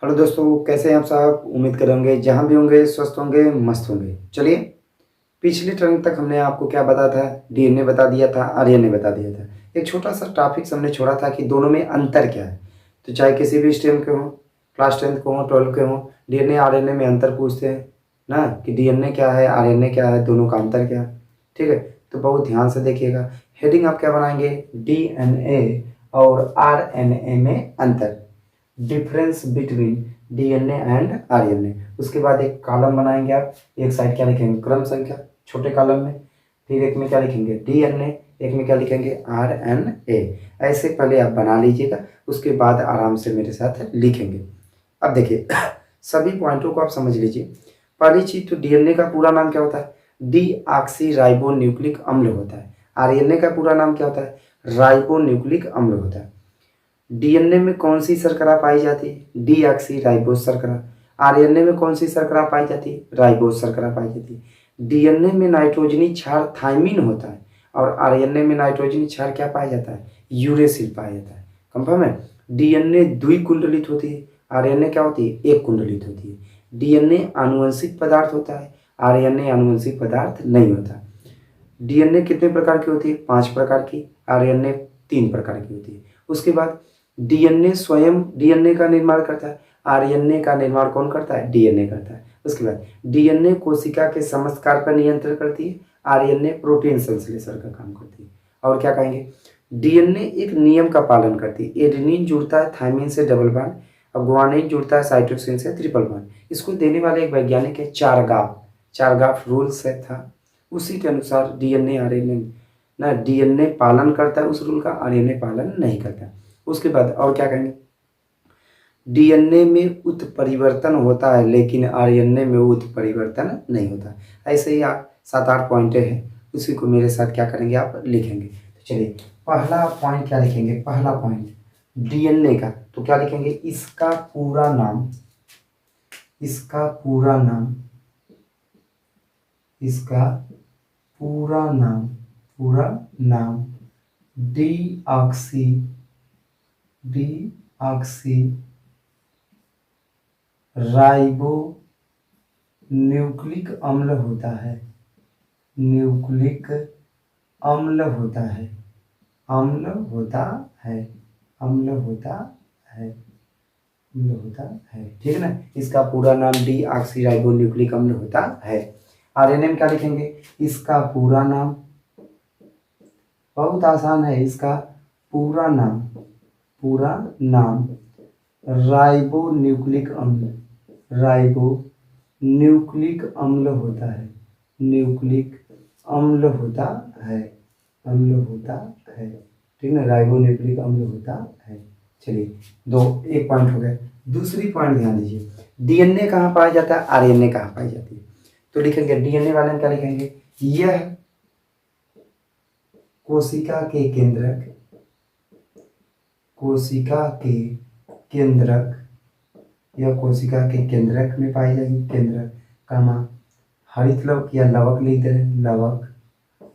Hello दोस्तों, कैसे हैं आप सब? उम्मीद करेंगे जहाँ भी होंगे स्वस्थ होंगे, मस्त होंगे। चलिए, पिछले टर्म तक हमने आपको क्या बताया था? डीएनए बता दिया था, आरएनए बता दिया था। एक छोटा सा टॉपिक हमने छोड़ा था कि दोनों में अंतर क्या है। तो चाहे किसी भी स्ट्रीम के हों, क्लास 10th के हों, 12 के हों, डीएनए आरएनए में अंतर पूछते हैं ना, कि डीएनए क्या है, आरएनए क्या है, दोनों का अंतर क्या है। ठीक है, तो बहुत ध्यान से देखिएगा। हेडिंग आप क्या बनाएंगे? डीएनए और आरएनए में अंतर, difference between DNA and RNA. उसके बाद एक कॉलम बनाएंगे आप, एक साइड क्या लिखेंगे? क्रम संख्या छोटे कॉलम में, फिर एक में क्या लिखेंगे? डीएनए, एक में क्या लिखेंगे? आरएनए। ऐसे पहले आप बना लीजिएगा, उसके बाद आराम से मेरे साथ लिखेंगे। अब देखिए सभी पॉइंटों को आप समझ लीजिए। पहली चीज तो डीएनए का पूरा नाम क्या होता है? डीऑक्सी राइबो न्यूक्लिक अम्ल होता है। आरएनए का पूरा नाम क्या होता है? राइबो न्यूक्लिक अम्ल होता है। डीएनए में कौन सी शर्करा पाई जाती है? डीऑक्सी राइबोस शर्करा। आरएनए में कौन सी शर्करा पाई जाती है? राइबोस शर्करा पाई जाती है। डीएनए में नाइट्रोजनी क्षार थाइमिन होता है और आरएनए में नाइट्रोजनी क्षार क्या पाया जाता है? यूरेसिल पाया जाता है। कंफर्म है? डीएनए द्विकुंडलित होती है, आरएनए क्या होती है? एक कुंडलित होती है। डीएनए आनुवंशिक पदार्थ होता है, आरएनए आनुवंशिक पदार्थ नहीं होता। डीएनए कितने प्रकार की होती है? 5 प्रकार की। आरएनए 3 प्रकार की होती है। उसके बाद डीएनए स्वयं डीएनए का निर्माण करता है, आरएनए का निर्माण कौन करता है? डीएनए करता है। उसके बाद डीएनए कोशिका के समस्कार पर नियंत्रण करती है, आरएनए प्रोटीन संश्लेषण का काम करती है। और क्या कहेंगे? डीएनए एक नियम का पालन करती है। एडेनिन जुड़ता है थाइमिन से डबल बॉन्ड और गुआनिन जुड़ता है साइटोसिन से ट्रिपल बॉन्ड। इसको देने वाले एक वैज्ञानिक है चारगाफ रूल्स है था। उसी के अनुसार डीएनए आरएनए ना, डीएनए पालन करता है उस रूल का, आरएनए पालन नहीं करता। उसके बाद और क्या कहेंगे? डीएनए में उत्परिवर्तन होता है लेकिन आरएनए में उत्परिवर्तन नहीं होता। ऐसे ही आप 7-8 पॉइंट हैं, उसी को मेरे साथ क्या करेंगे? आप लिखेंगे। तो चलिए, पहला पॉइंट क्या लिखेंगे? पहला पॉइंट डीएनए का, तो क्या लिखेंगे? इसका पूरा नाम, इसका पूरा नाम, इसका पूरा नाम, पूरा नाम डीऑक्सी डीऑक्सी राइबो न्यूक्लिक अम्ल होता है। न्यूक्लिक अम्ल होता है, अम्ल होता है, अम्ल होता है, अम्ल होता है। ठीक है ना? इसका पूरा नाम डीऑक्सी राइबो न्यूक्लिक अम्ल होता है। आरएनए में क्या लिखेंगे? इसका पूरा नाम, बहुत आसान है, इसका पूरा नाम, पूरा नाम राइबो न्यूक्लिक अम्ल, राइबो न्यूक्लिक अम्ल होता है, न्यूक्लिक अम्ल होता है, अम्ल होता है। ठीक है, राइबो न्यूक्लिक अम्ल होता है। चलिए, दो एक पॉइंट हो गया। दूसरी पॉइंट ध्यान दीजिए, डीएनए कहाँ पाया जाता है, आरएनए कहाँ पाई जाती है? तो लिखेंगे डीएनए वाले में क्या लिखेंगे? यह कोशिका के केंद्रक, कोशिका के केंद्रक, यह कोशिका के केंद्रक में पाई जाएगी। केंद्रक कमा हरित लवक या लवक लिख दे रहे हैं, लवक।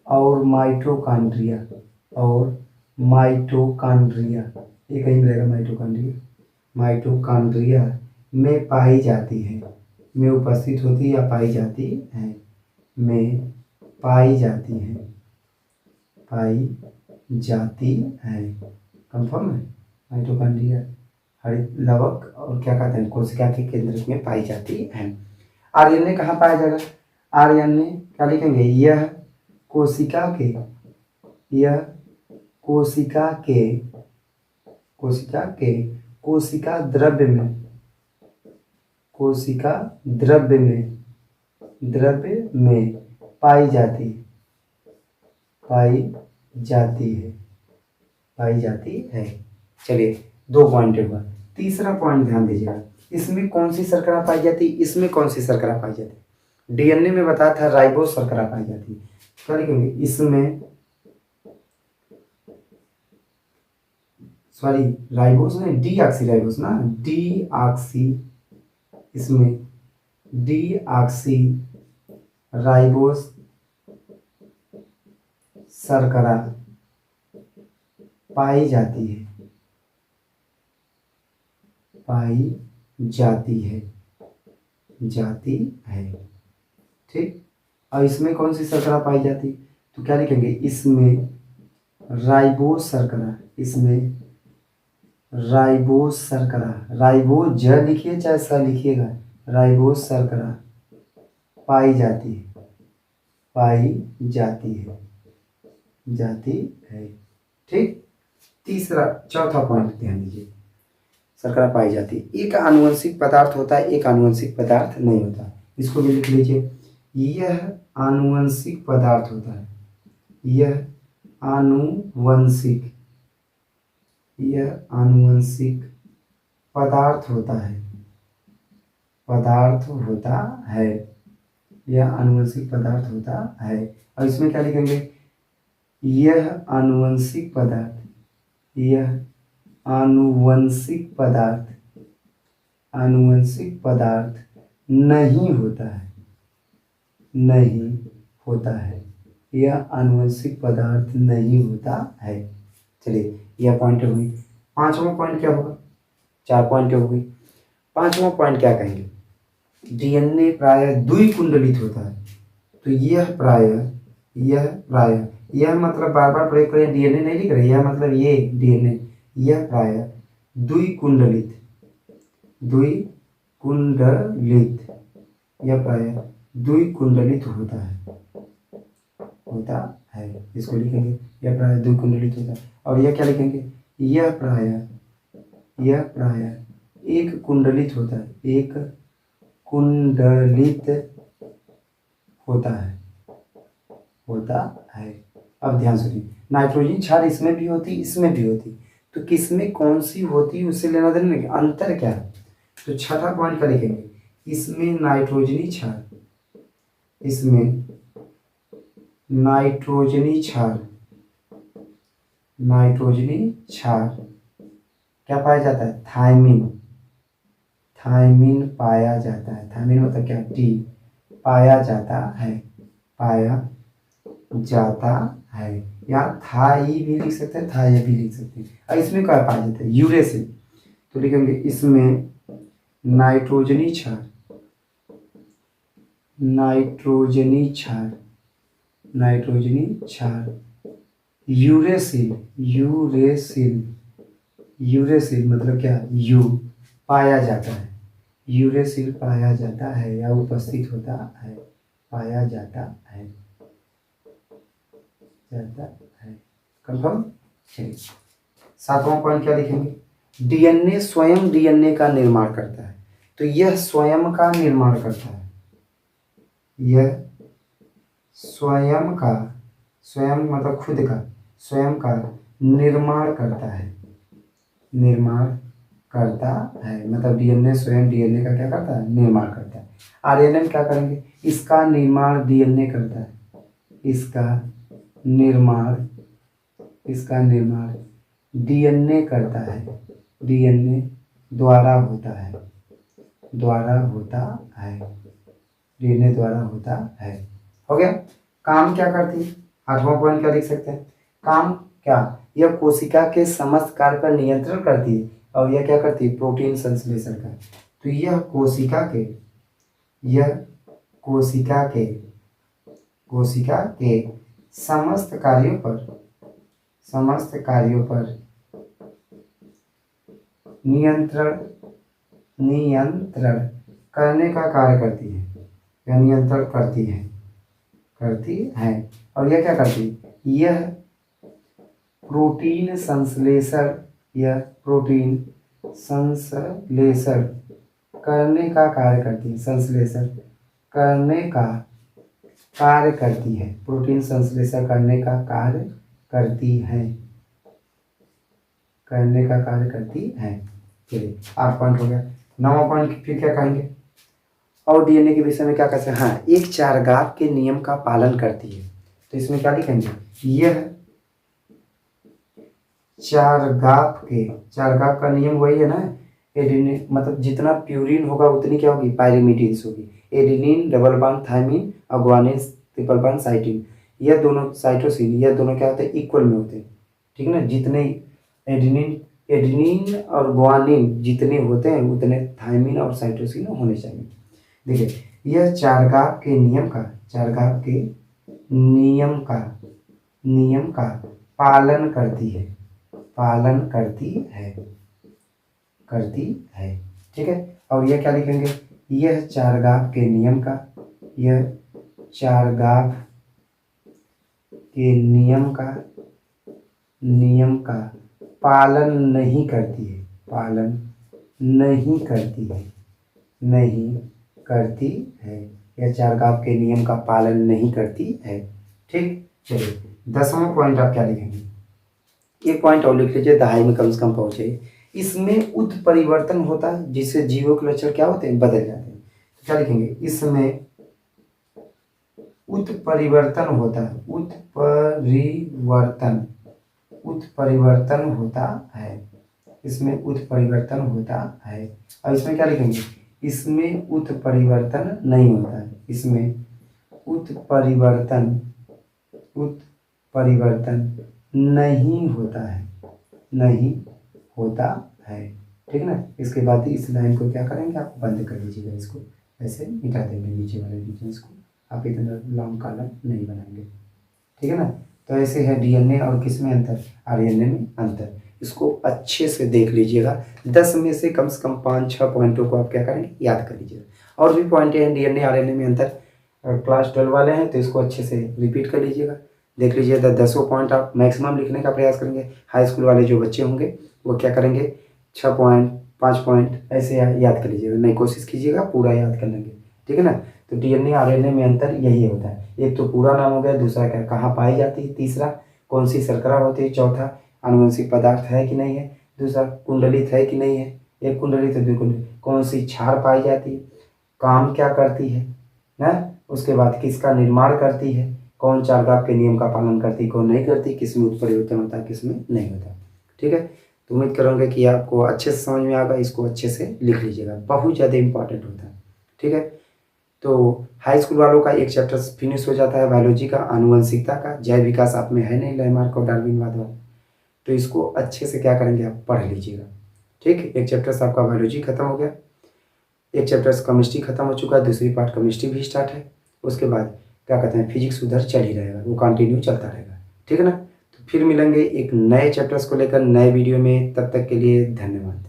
और माइटोकॉन्ड्रिया, और माइटोकॉन्ड्रिया, ये कहीं मिलेगा माइटोकॉन्ड्रिया, माइटोकॉन्ड्रिया में पाई जाती है, में उपस्थित होती या पाई जाती है, में पाई जाती है, पाई जाती है। कंफर्म है? माइटोकॉन्ड्रिया हरित लवक और क्या कहते हैं, कोशिका के केंद्र में पाई जाती है। आरएनए कहाँ पाया जाएगा? आरएनए क्या लिखेंगे? यह कोशिका के, यह कोशिका के, कोशिका के कोशिका द्रव्य में, कोशिका द्रव्य में, द्रव्य में पाई जाती, पाई जाती है, पाई जाती है। चलिए, 2 पॉइंट हुआ। तीसरा पॉइंट ध्यान दीजिएगा, इसमें कौन सी शर्करा पाई जाती है, इसमें कौन सी शर्करा पाई जाती है? डीएनए में बताया था राइबोस शर्करा पाई जाती है। क्या लिखेंगे? इसमें, सॉरी राइबोस नहीं, डीऑक्सी राइबोस ना, डीऑक्सी, इसमें डीऑक्सी राइबोस शर्करा पाई जाती है, पाई जाती है, जाती है। ठीक। और इसमें कौन सी शर्करा पाई जाती, तो क्या लिखेंगे, इसमें राइबोस शर्करा, इसमें राइबोस शर्करा, राइबोस ज लिखिए चाहे स लिखिएगा, राइबोस शर्करा पाई जाती है, पाई जाती है, जाती है। ठीक। तीसरा चौथा पॉइंट ध्यान दीजिए, शर्करा पाई जाती है। एक आनुवंशिक पदार्थ होता है, एक आनुवंशिक पदार्थ नहीं होता। इसको भी लिख लीजिए, यह आनुवंशिक पदार्थ होता है, यह आनुवंशिक, यह आनुवंशिक पदार्थ होता है, पदार्थ होता है, यह आनुवंशिक पदार्थ होता है। और इसमें क्या लिखेंगे, यह आनुवंशिक पदार्थ, यह आनुवंशिक पदार्थ, आनुवंशिक पदार्थ नहीं होता है, नहीं होता है, यह आनुवंशिक पदार्थ नहीं होता है। चलिए यह पॉइंट हो गई। पांचवा पॉइंट क्या होगा, चार पॉइंट हो गई। पांचवा पॉइंट क्या कहेंगे, डीएनए प्रायः द्विकुंडलित होता है। तो यह प्रायः, यह प्रायः, यह मतलब बार बार प्रयोग करें, डीएनए नहीं लिख रहे, यह मतलब ये डीएनए, यह प्रायः द्विकुंडलित, द्विकुंडलित, यह प्रायः द्विकुंडलित होता है, होता है। इसको लिखेंगे, यह प्रायः द्विकुंडलित होता है। और यह क्या लिखेंगे, यह प्रायः, यह प्रायः एक कुंडलित होता है, एक कुंडलित होता है, होता है। अब ध्यान सुनिए, नाइट्रोजन क्षार इसमें भी होती, इसमें भी होती, तो किसमें कौन सी होती उससे लेना देना नहीं, अंतर क्या है। तो छठा पॉइंट का लिखेंगे, इसमें नाइट्रोजनी क्षार, इसमें नाइट्रोजनी क्षार, नाइट्रोजनी क्षार क्या पाया जाता है, थायमिन, थायमिन पाया जाता है। थायमिन मतलब क्या, टी, पाया जाता है, पाया जाता है। या थाई भी लिख सकते हैं, थाई भी लिख सकते हैं। और इसमें क्या पाया जाता है, यूरेसिल, तो लिखेंगे इसमें नाइट्रोजनी क्षार, नाइट्रोजनी क्षार, नाइट्रोजनी क्षार, यूरेसिल, यूरेसिल, यूरेसिल मतलब क्या, यू, पाया जाता है, यूरेसिल पाया जाता है या उपस्थित होता है, पाया जाता है, जाता है। कंफर्म। चलिए सातवां पॉइंट क्या लिखेंगे, डीएनए स्वयं डीएनए का निर्माण करता है। तो यह स्वयं का निर्माण करता है, यह स्वयं का, स्वयं मतलब खुद का, स्वयं का निर्माण करता है, निर्माण करता है, मतलब डीएनए स्वयं डीएनए का क्या करता है, निर्माण करता है। आरएनए क्या करेंगे, इसका निर्माण डीएनए करता है, इसका निर्माण, इसका निर्माण डीएनए करता है, डीएनए द्वारा होता है, द्वारा होता है, डीएनए द्वारा होता है। हो गया। काम क्या करती है, आठवां पॉइंट क्या लिख सकते हैं, काम क्या, यह कोशिका के समस्त कार्य पर नियंत्रण करती है। और यह क्या करती है, प्रोटीन संश्लेषण का। तो यह कोशिका के, यह कोशिका के, कोशिका के समस्त कार्यों पर, समस्त कार्यों पर नियंत्रण, नियंत्रण करने का कार्य करती है, या नियंत्रण करती है, करती है। और यह क्या करती है, यह प्रोटीन संश्लेषण, यह प्रोटीन संश्लेषण करने का कार्य करती है, संश्लेषण करने का कार्य करती है, प्रोटीन संश्लेषण करने का कार्य करती है, करने का कार्य करती है। चलिए 8 पॉइंट हो गया। 9वां पॉइंट फिर क्या कहेंगे, और डीएनए के विषय में क्या कहते हैं, हाँ, एक चारगाप के नियम का पालन करती है। तो इसमें क्या लिखेंगे, यह चारगाप के, चारगाप का नियम वही है ना, एडेनिन मतलब जितना प्यूरिन होगा उतनी क्या होगी, पायरिमिडीन्स होगी। एडेनिन डबल बॉन्ड थायमिन और ग्वानिन ट्रिपल बॉन्ड साइटिन, यह दोनों साइटोसिन, यह दोनों क्या होते हैं, इक्वल में होते हैं। ठीक है ना, जितने एडेनिन एडेनिन और ग्वानिन जितने होते हैं उतने थायमिन और साइटोसिन होने चाहिए। देखिए, यह चारगाव के नियम का पालन करती है, ठीक है। और यह क्या लिखेंगे, यह चारगाव के नियम का पालन नहीं करती है, यह चारगाव के नियम का पालन नहीं करती है, ठीक। चलिए 10वां पॉइंट आप क्या लिखेंगे, एक पॉइंट और लिख लीजिए, दहाई में कम से कम पहुंचे। इसमें उत्परिवर्तन होता है जिससे जीवों के लक्षण क्या होते हैं, बदल जाते हैं। तो क्या लिखेंगे, इसमें उत्परिवर्तन होता है, इसमें उत्परिवर्तन होता है। और इसमें क्या लिखेंगे, इसमें उत्परिवर्तन नहीं होता है, इसमें उत्परिवर्तन नहीं होता है, ठीक ना। इसके बाद इस लाइन को क्या करेंगे, आप बंद कर लीजिएगा, इसको ऐसे मिटा देंगे, नीचे वाले डिटेल्स को आप इतना लॉन्ग कॉलम नहीं बनाएंगे, ठीक है ना। तो ऐसे है डीएनए और किसमें अंतर, आरएनए में अंतर। इसको अच्छे से देख लीजिएगा, 10 में से कम 5-6 पॉइंटों को आप क्या करेंगे, याद कर लीजिएगा। और भी पॉइंट हैं डीएनए आरएनए में अंतर, क्लास 12 वाले हैं तो इसको अच्छे से रिपीट कर लीजिएगा, देख लीजिए। 10 पॉइंट आप मैक्सिमम लिखने का प्रयास करेंगे। हाई स्कूल वाले जो बच्चे होंगे वो क्या करेंगे, 6 पॉइंट 5 पॉइंट ऐसे याद कर लीजिएगा, नहीं कोशिश कीजिएगा पूरा याद कर लेंगे, ठीक है ना। तो डीएनए आरएनए में अंतर यही होता है, एक तो पूरा नाम हो गया, दूसरा क्या कहाँ पाई जाती है, तीसरा कौन सी शर्करा होती है, चौथा आनुवंशिक पदार्थ है कि नहीं है, दूसरा कुंडलित है कि नहीं है, एक कुंडलित है 2 कुंडलित, कौन सी क्षार पाई जाती है, काम क्या करती है ना, उसके बाद किसका निर्माण करती है, कौन चारगाव के नियम का पालन करती, कौन नहीं करती, किसमें उत्परिवर्तन होता है, किसमें नहीं होता, ठीक है। तो उम्मीद करूँगा कि आपको अच्छे से समझ में आएगा, इसको अच्छे से लिख लीजिएगा, बहुत ज़्यादा इंपॉर्टेंट होता है, ठीक है। तो हाई स्कूल वालों का एक चैप्टर फिनिश हो जाता है बायोलॉजी का, आनुवंशिकता का, जैव विकास आप में है नहीं, लैमार्क और डार्विनवाद वाला, तो इसको अच्छे से क्या करेंगे, आप पढ़ लीजिएगा, ठीक। एक चैप्टर से आपका बायोलॉजी खत्म हो गया, एक चैप्टर से केमिस्ट्री खत्म हो चुका है, दूसरी पार्ट केमिस्ट्री भी स्टार्ट है, उसके बाद क्या कहते हैं फिजिक्स उधर चल ही रहेगा, वो कंटिन्यू चलता रहेगा, ठीक है ना। तो फिर मिलेंगे एक नए चैप्टर्स को लेकर नए वीडियो में, तब तक के लिए धन्यवाद।